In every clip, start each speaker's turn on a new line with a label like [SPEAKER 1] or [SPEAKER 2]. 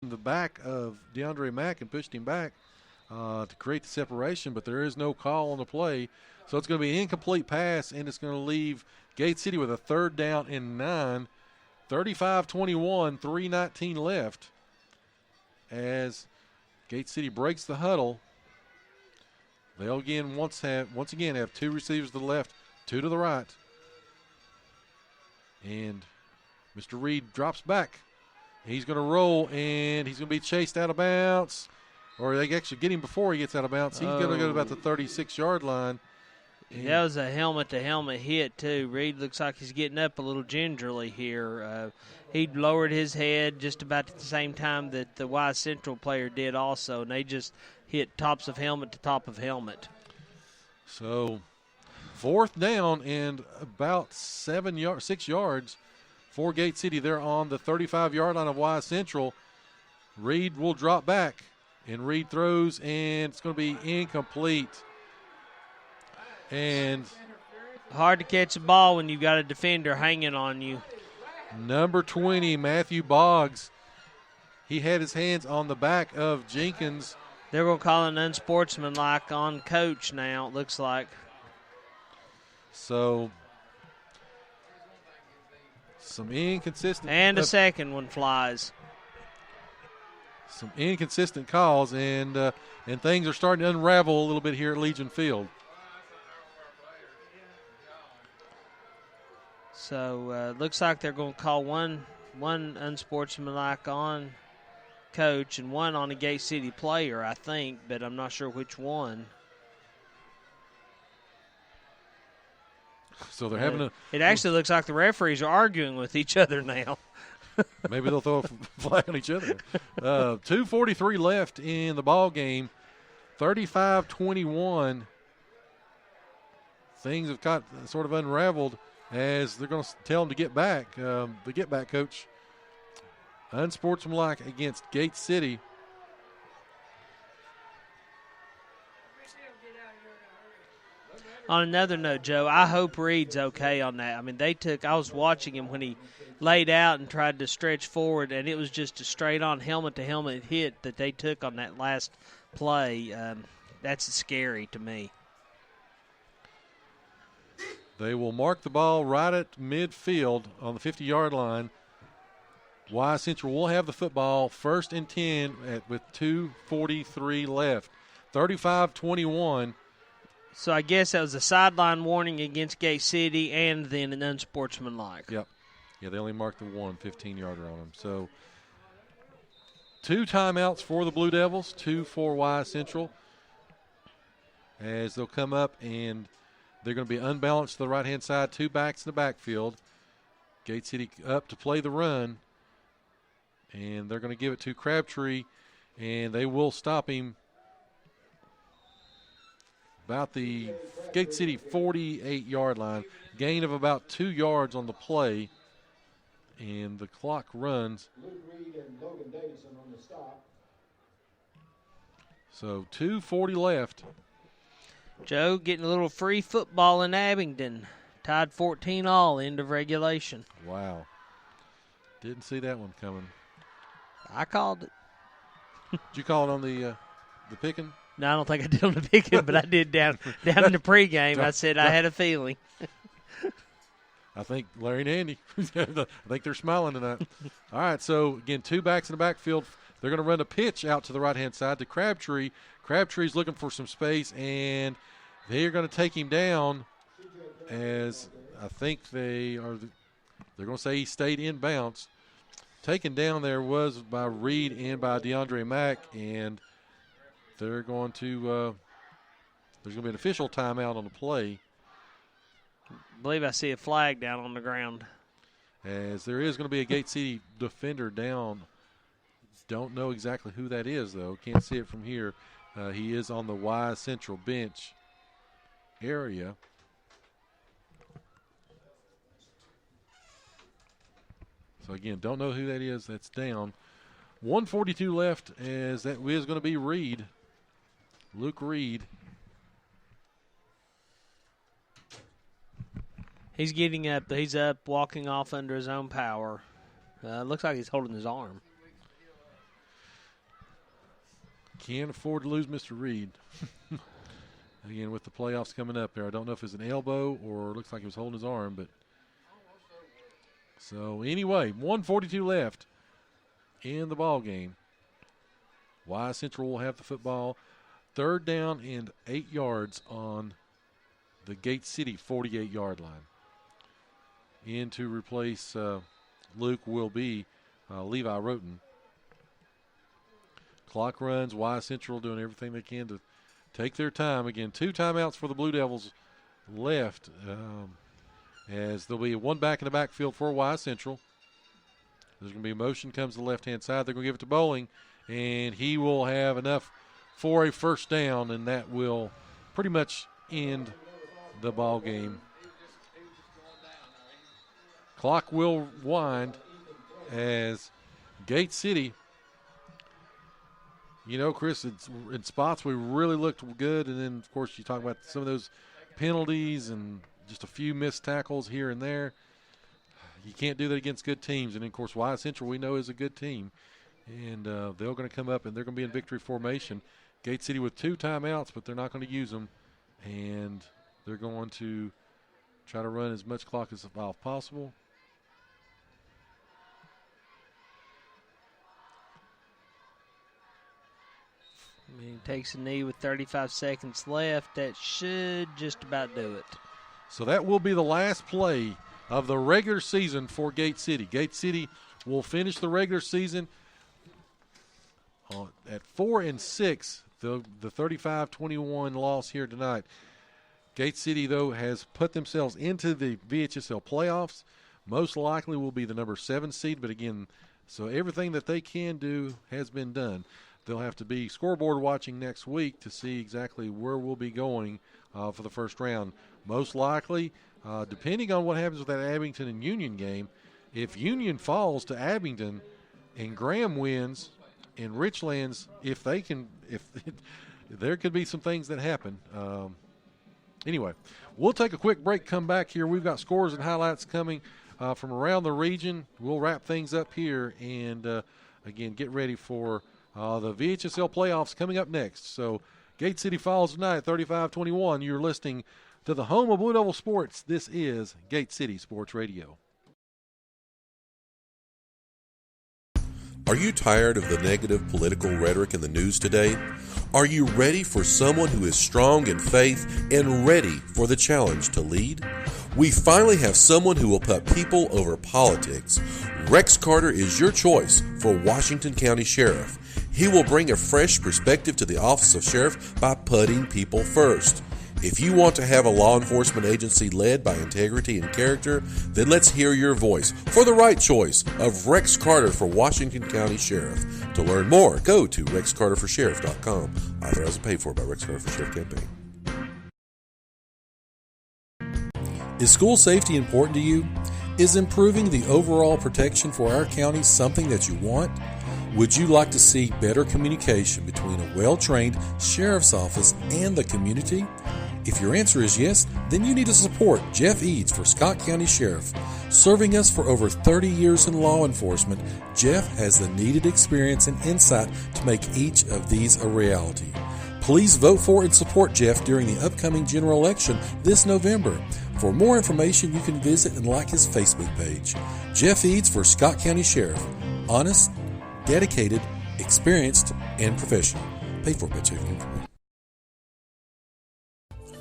[SPEAKER 1] the back of DeAndre Mack and pushed him back to create the separation, but there is no call on the play. So it's going to be an incomplete pass, and it's going to leave Gate City with a 3rd down and 9. 35-21, 3:19 left as Gate City breaks the huddle. They'll again once again have 2 receivers to the left, 2 to the right. And Mr. Reed drops back. He's going to roll, and he's going to be chased out of bounds. Or they actually get him before he gets out of bounds. He's going to go to about the 36-yard line.
[SPEAKER 2] That was a helmet-to-helmet hit, too. Reed looks like he's getting up a little gingerly here. He lowered his head just about at the same time that the Y Central player did also, and they just hit tops of helmet to top of helmet.
[SPEAKER 1] So 4th down and about 6 yards for Gate City. They're on the 35-yard line of Y Central. Reed will drop back, and Reed throws, and it's going to be incomplete. And
[SPEAKER 2] hard to catch the ball when you've got a defender hanging on you.
[SPEAKER 1] Number 20, Matthew Boggs. He had his hands on the back of Jenkins.
[SPEAKER 2] They're going to call an unsportsmanlike on coach now, it looks like.
[SPEAKER 1] So, some inconsistent.
[SPEAKER 2] And a second one flies.
[SPEAKER 1] Some inconsistent calls, and things are starting to unravel a little bit here at Legion Field.
[SPEAKER 2] So looks like they're going to call one unsportsmanlike on coach and one on a Gate City player, I think, but I'm not sure which one.
[SPEAKER 1] So they're having a.
[SPEAKER 2] It actually looks like the referees are arguing with each other now.
[SPEAKER 1] Maybe they'll throw a flag on each other. 2:43 left in the ball game. 35-21. Things have got sort of unraveled as they're going to tell them to get back. The get back coach. Unsportsmanlike against Gate City.
[SPEAKER 2] On another note, Joe, I hope Reed's okay on that. I mean, I was watching him when he laid out and tried to stretch forward, and it was just a straight-on helmet-to-helmet hit that they took on that last play. That's scary to me.
[SPEAKER 1] They will mark the ball right at midfield on the 50-yard line. Y Central will have the football 1st and 10 with 2:43 left. 35-21.
[SPEAKER 2] So I guess that was a sideline warning against Gate City and then an unsportsmanlike.
[SPEAKER 1] Yep. Yeah, they only marked the 15-yarder on them. So 2 timeouts for the Blue Devils, 2 for Y Central. As they'll come up and they're going to be unbalanced to the right-hand side, 2 backs in the backfield. Gate City up to play the run. And they're going to give it to Crabtree, and they will stop him about the Gate City 48-yard line. Gain of about 2 yards on the play, and the clock runs. So 2:40 left.
[SPEAKER 2] Joe getting a little free football in Abingdon. Tied 14-all, end of regulation.
[SPEAKER 1] Wow. Didn't see that one coming.
[SPEAKER 2] I called it.
[SPEAKER 1] Did you call it on the picking?
[SPEAKER 2] No, I don't think I did on the picking, but I did down in the pregame. I said I had a feeling.
[SPEAKER 1] I think Larry and Andy, I think they're smiling tonight. All right, so, again, 2 backs in the backfield. They're going to run a pitch out to the right-hand side to Crabtree. Crabtree's looking for some space, and they're going to take him down as I think they're going to say he stayed in bounds. Taken down there was by Reed and by DeAndre Mack, and they're going to there's going to be an official timeout on the play.
[SPEAKER 2] I believe I see a flag down on the ground.
[SPEAKER 1] As there is going to be a Gate City defender down. Don't know exactly who that is, though. Can't see it from here. He is on the Y Central bench area. So, again, don't know who that is. That's down. 1:42 left as that is going to be Reed. Luke Reed.
[SPEAKER 2] He's getting up. He's up, walking off under his own power. Looks like he's holding his arm.
[SPEAKER 1] Can't afford to lose Mr. Reed. Again, with the playoffs coming up there, I don't know if it's an elbow or it looks like he was holding his arm, but so anyway, 1:42 left in the ball game. Wise Central will have the football. 3rd down and 8 yards on the Gate City 48-yard line. In to replace Luke will be Levi Roten. Clock runs. Wise Central doing everything they can to take their time. Again, 2 timeouts for the Blue Devils left, as there'll be one back in the backfield for Wise Central. There's going to be a motion, comes to the left-hand side. They're going to give it to Bowling, and he will have enough for a first down, and that will pretty much end the ball game. Clock will wind as Gate City, you know, Chris, in spots we really looked good, and then, of course, you talk about some of those penalties and just a few missed tackles here and there. You can't do that against good teams, and, of course, Wise Central we know is a good team, and they're going to come up and they're going to be in victory formation. Gate City with 2 timeouts, but they're not going to use them, and they're going to try to run as much clock as possible.
[SPEAKER 2] He takes a knee with 35 seconds left. That should just about do it.
[SPEAKER 1] So that will be the last play of the regular season for Gate City. Gate City will finish the regular season at 4-6. The 35-21 loss here tonight. Gate City, though, has put themselves into the VHSL playoffs. Most likely will be the number 7 seed, but again, so everything that they can do has been done. They'll have to be scoreboard watching next week to see exactly where we'll be going for the first round. Most likely, depending on what happens with that Abington and Union game, if Union falls to Abington and Graham wins and Richlands, if there could be some things that happen. Anyway, we'll take a quick break, come back here. We've got scores and highlights coming from around the region. We'll wrap things up here and, again, get ready for the VHSL playoffs coming up next. So Gate City falls tonight, 35-21. You're listening to the home of Blue Devil Sports. This is Gate City Sports Radio.
[SPEAKER 3] Are you tired of the negative political rhetoric in the news today? Are you ready for someone who is strong in faith and ready for the challenge to lead? We finally have someone who will put people over politics. Rex Carter is your choice for Washington County Sheriff. He will bring a fresh perspective to the office of sheriff by putting people first. If you want to have a law enforcement agency led by integrity and character, then let's hear your voice for the right choice of Rex Carter for Washington County Sheriff. To learn more, go to rexcarterforsheriff.com. Authorized and paid for by Rex Carter for Sheriff campaign. Is school safety important to you? Is improving the overall protection for our county something that you want? Would you like to see better communication between a well-trained sheriff's office and the community? If your answer is yes, then you need to support Jeff Eads for Scott County Sheriff. Serving us for over 30 years in law enforcement, Jeff has the needed experience and insight to make each of these a reality. Please vote for and support Jeff during the upcoming general election this November. For more information, you can visit and like his Facebook page. Jeff Eads for Scott County Sheriff. Honest, dedicated, experienced, and professional. Paid for by Chevy Information.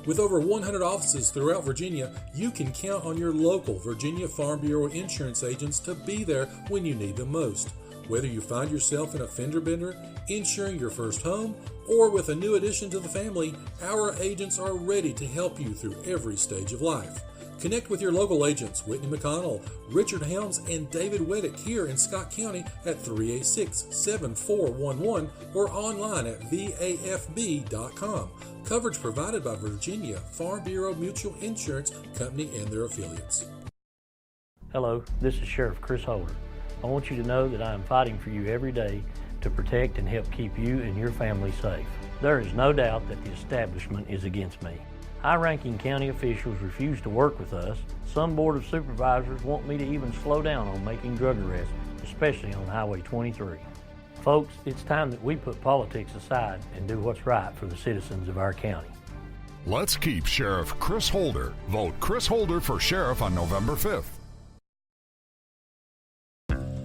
[SPEAKER 3] With over 100 offices throughout Virginia, you can count on your local Virginia Farm Bureau insurance agents to be there when you need them most. Whether you find yourself in a fender bender, insuring your first home, or with a new addition to the family, our agents are ready to help you through every stage of life. Connect with your local agents, Whitney McConnell, Richard Helms, and David Weddick here in Scott County at 386-7411 or online at vafb.com. Coverage provided by Virginia Farm Bureau Mutual Insurance Company and their affiliates.
[SPEAKER 4] Hello, this is Sheriff Chris Holder. I want you to know that I am fighting for you every day to protect and help keep you and your family safe. There is no doubt that the establishment is against me. High-ranking county officials refuse to work with us. Some board of supervisors want me to even slow down on making drug arrests, especially on Highway 23. Folks, it's time that we put politics aside and do what's right for the citizens of our county.
[SPEAKER 5] Let's keep Sheriff Chris Holder. Vote Chris Holder for sheriff on November 5th.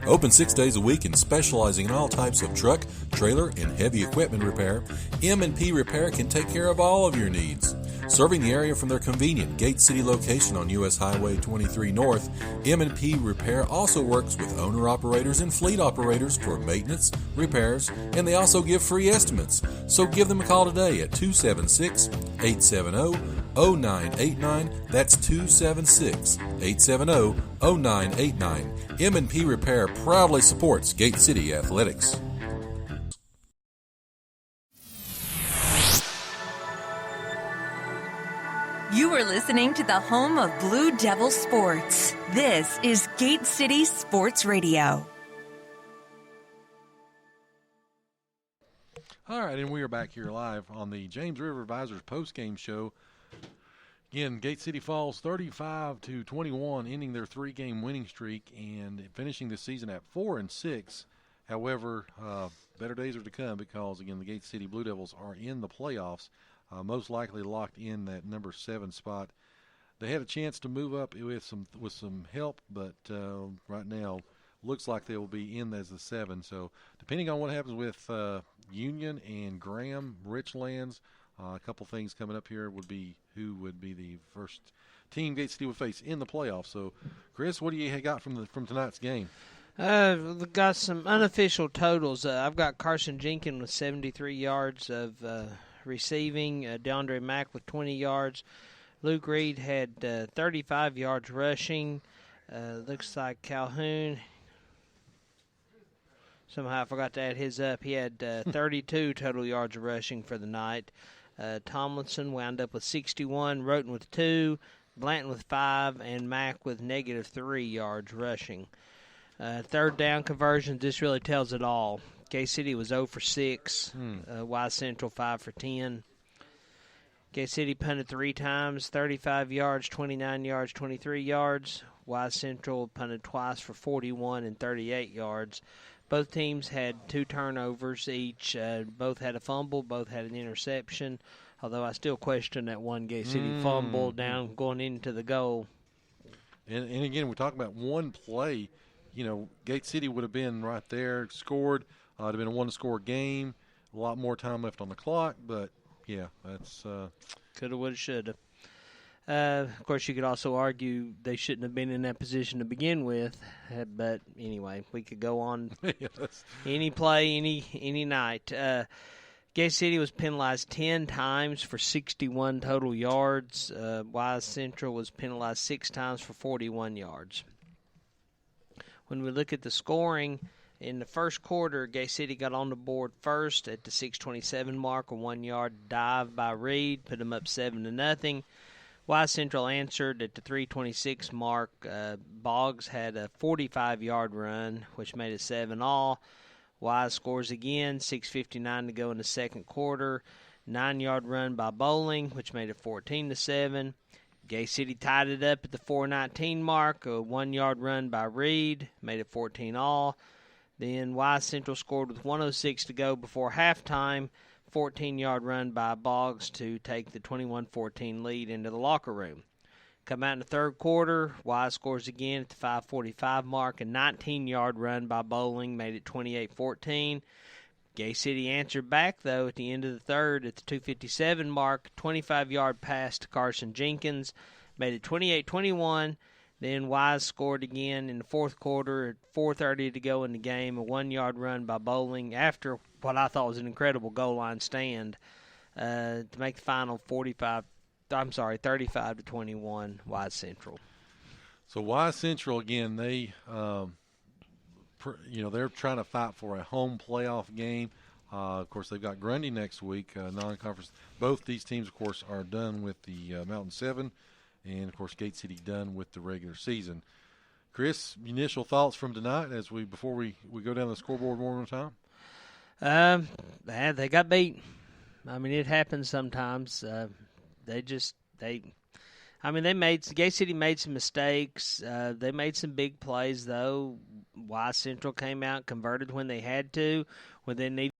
[SPEAKER 3] Open 6 days a week and specializing in all types of truck, trailer, and heavy equipment repair, M&P Repair can take care of all of your needs. Serving the area from their convenient Gate City location on U.S. Highway 23 North, M&P Repair also works with owner-operators and fleet operators for maintenance, repairs, and they also give free estimates. So give them a call today at 276-870-0989. That's 276-870-0989. M&P Repair proudly supports Gate City Athletics.
[SPEAKER 6] You are listening to the home of Blue Devil Sports. This is Gate City Sports Radio.
[SPEAKER 1] All right, and we are back here live on the James River Advisors post-game show. Again, Gate City falls 35-21, ending their 3-game winning streak and finishing the season at 4-6. However, better days are to come because, again, the Gate City Blue Devils are in the playoffs. Most likely locked in that number 7 spot. They had a chance to move up with some help, but right now looks like they will be in as the 7. So depending on what happens with Union and Graham, Richlands, a couple things coming up here would be who would be the first team Gate City would face in the playoffs. So, Chris, what do you got from tonight's game?
[SPEAKER 2] We've got some unofficial totals. I've got Carson Jenkins with 73 yards of receiving, DeAndre Mack with 20 yards. Luke Reed had 35 yards rushing. Looks like Calhoun, somehow I forgot to add his up. He had 32 total yards of rushing for the night. Tomlinson wound up with 61, Roten with 2, Blanton with 5, and Mack with -3 yards rushing. Third down conversions, this really tells it all. K-City was 0 for 6. Wise Central 5 for 10. K-City punted 3 times, 35 yards, 29 yards, 23 yards. Wise Central punted twice for 41 and 38 yards. Both teams had 2 turnovers each. Both had a fumble, both had an interception, although I still question that one K-City fumble down going into the goal.
[SPEAKER 1] And again, we're talking about one play. You know, Gate City would have been right there, scored. It would have been a one-score game. A lot more time left on the clock, but, yeah, that's
[SPEAKER 2] coulda, woulda, shoulda. Of course, you could also argue they shouldn't have been in that position to begin with. But, anyway, we could go on any play, any night. Gate City was penalized 10 times for 61 total yards. Wise Central was penalized 6 times for 41 yards. When we look at the scoring, in the first quarter, Gate City got on the board first at the 6:27 mark. A 1-yard dive by Reed put them up 7-0. Wise Central answered at the 3:26 mark. Boggs had a 45-yard run, which made it 7-all. Wise scores again, 6:59 to go in the second quarter. 9-yard run by Bowling, which made it 14-7. Gate City tied it up at the 4:19 mark. A 1-yard run by Reed made it 14-all. Then Wise Central scored with 1:06 to go before halftime. 14-yard run by Boggs to take the 21-14 lead into the locker room. Come out in the third quarter, Wise scores again at the 5:45 mark. A 19-yard run by Bowling made it 28-14. Gate City answered back, though, at the end of the third at the 2:57 mark. 25-yard pass to Carson Jenkins made it 28-21. Then Wise scored again in the fourth quarter at 4:30 to go in the game. A 1-yard run by Bowling after what I thought was an incredible goal line stand to make the final 35-21 Wise Central.
[SPEAKER 1] So Wise Central, again, they they're trying to fight for a home playoff game. Of course, they've got Grundy next week, non-conference. Both these teams, of course, are done with the Mountain 7. And, of course, Gate City done with the regular season. Chris, initial thoughts from tonight before we go down the scoreboard one more time?
[SPEAKER 2] They got beat. I mean, it happens sometimes. I mean, Gate City made some mistakes. They made some big plays, though. Y Central came out, converted when they had to, when they needed